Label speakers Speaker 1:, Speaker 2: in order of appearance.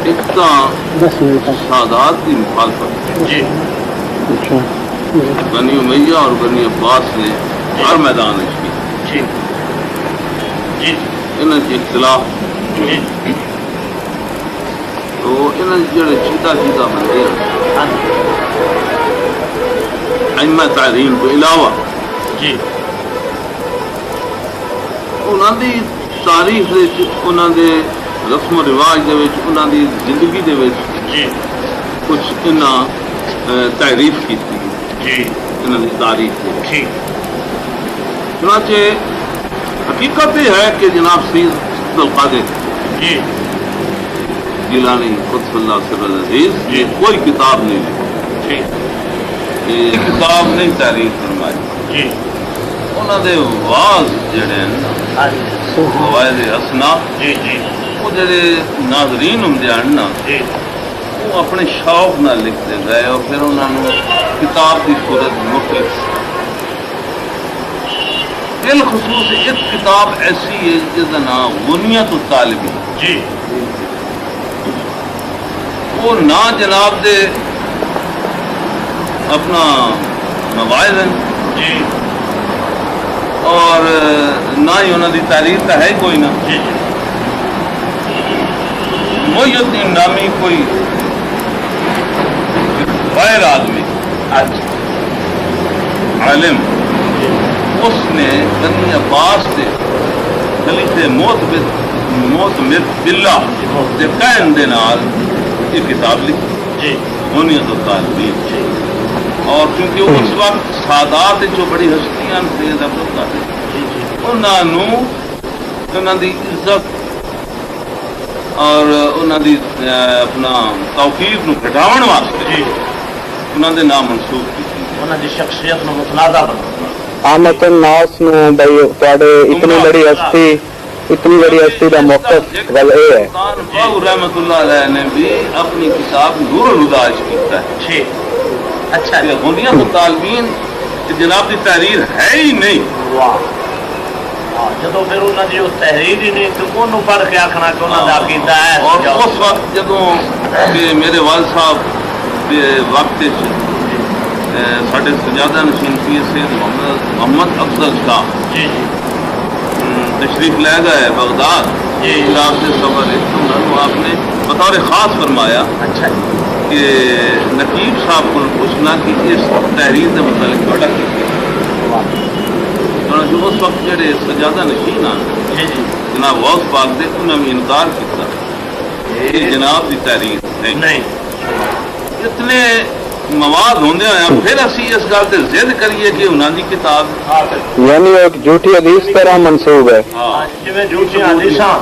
Speaker 1: ایک تو سادات کی مخالفت
Speaker 2: جی
Speaker 1: بنی امیہ اور بنی عباس نے ہر میدان کی
Speaker 2: جی جی
Speaker 1: انہوں کے اختلاف
Speaker 2: جی
Speaker 1: تو انہوں جڑے چیتا بندے ہیں ائمہ تعظیم تو علاوہ
Speaker 2: جی
Speaker 1: انہوں دی تاریخ انہوں دے رسم و رواج دے وچ انہوں دی زندگی دے وچ
Speaker 2: جی
Speaker 1: کچھ انہاں تعریف کی
Speaker 2: جی
Speaker 1: انہوں دی تاریخ دے وچ۔
Speaker 2: جی
Speaker 1: چنانچہ حقیقت یہ ہے کہ جناب سید عبد القادر
Speaker 2: جی
Speaker 1: جیلانی قدس اللہ سر العزیز یہ کوئی کتاب نہیں لکھی،
Speaker 2: جی
Speaker 1: یہ کتاب نہیں تحریر فرمائی،
Speaker 2: جی
Speaker 1: انہوں دے واز جڑے ہیں فوائد حسنہ
Speaker 2: جی جی
Speaker 1: وہ جڑے ناظرین ہوندے ہیں نا
Speaker 2: جی
Speaker 1: وہ اپنے شوق نہ لکھتے گئے اور پھر انہوں نے کتاب کی صورت مختلف بالخصوص ایک کتاب ایسی ہے جس کا نام غنیت الطالبی،
Speaker 2: جی
Speaker 1: وہ نہ جناب دے اپنا مواعظ ہیں
Speaker 2: جی
Speaker 1: اور نہ ہی انہوں کی تاریخ کا ہے کوئی نہ،
Speaker 2: جی
Speaker 1: محی الدین نامی کوئی غیر آدمی عالم اس نے بنی عباس سے خلیفہ معتمد باللہ کے قائم دے نال یہ کتاب لکھی
Speaker 2: جی
Speaker 1: غنیت الطالبین، اور کیونکہ اس وقت سادات جو بڑی ہستیاں سید عبد القادر انہوں دی عزت اور انہوں دی اپنا توقیر نو گھٹاون واسطے
Speaker 2: جی
Speaker 1: انہوں دے نام منسوخ کی
Speaker 2: انہوں دی شخصیت نو متنازع بنا
Speaker 3: آمد الناس نو بھائی تواڈے اتنی بڑی ہستی دا موقف گل اے ہے
Speaker 1: باو رحمت اللہ علیہ نے بھی اپنی کتاب نور الہدى کیتا ہے
Speaker 2: جی اچھا
Speaker 1: کہ غنیت الطالبین جناب کی تحریر ہے ہی نہیں،
Speaker 2: واہ جدو پھر انہوں نے اس تحریر ہی نہیں تو انہوں پڑھ کے آخنا کہ انہوں کا عقیدہ ہے،
Speaker 1: اور اس وقت جدوں کہ میرے والد صاحب کے وقت ساڈے سجادہ نشین پیر سید محمد افضل شاہ
Speaker 2: جی
Speaker 1: تشریف لے گئے بغداد
Speaker 2: جی
Speaker 1: علاق سے سفر انہوں آپ نے بطور خاص فرمایا
Speaker 2: اچھا
Speaker 1: کہ نقیب صاحب کو پوچھنا کہ اس تحریر کے متعلق بڑا جو اس وقت جڑے سجادہ نشین آنے
Speaker 2: جی جی
Speaker 1: جناب غوث پاک دے انہوں نے انکار کیا کہ جناب کی تحریر
Speaker 2: نہیں
Speaker 1: اتنے مواد ہوندے ہیں پھر اسی اس گل تے ضد کریے کہ انہاں دی کتاب
Speaker 3: یعنی ایک جھوٹی حدیث طرح منسوب ہے
Speaker 2: جی جھوٹی حدیثاں